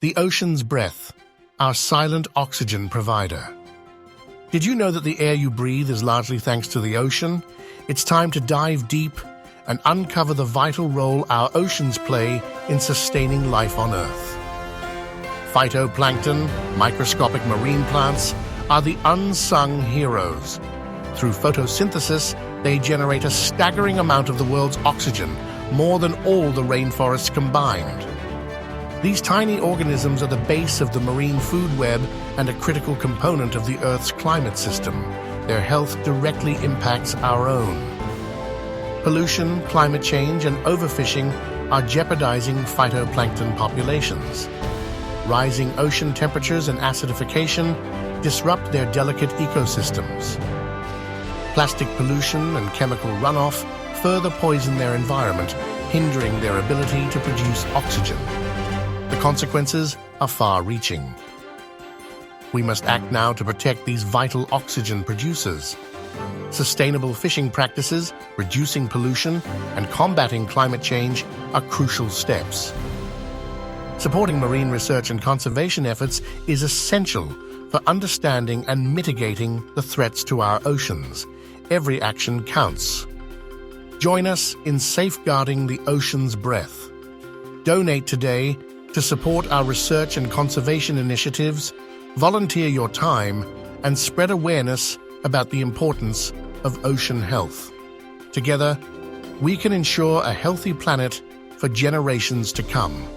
The ocean's breath, our silent oxygen provider. Did you know that the air you breathe is largely thanks to the ocean? It's time to dive deep and uncover the vital role our oceans play in sustaining life on Earth. Phytoplankton, microscopic marine plants, are the unsung heroes. Through photosynthesis, they generate a staggering amount of the world's oxygen, more than all the rainforests combined. These tiny organisms are the base of the marine food web and a critical component of the Earth's climate system. Their health directly impacts our own. Pollution, climate change, and overfishing are jeopardizing phytoplankton populations. Rising ocean temperatures and acidification disrupt their delicate ecosystems. Plastic pollution and chemical runoff further poison their environment, hindering their ability to produce oxygen. The consequences are far-reaching. We must act now to protect these vital oxygen producers. Sustainable fishing practices, reducing pollution, and combating climate change are crucial steps. Supporting marine research and conservation efforts is essential for understanding and mitigating the threats to our oceans. Every action counts. Join us in safeguarding the ocean's breath. Donate today to support our research and conservation initiatives, volunteer your time, and spread awareness about the importance of ocean health. Together, we can ensure a healthy planet for generations to come.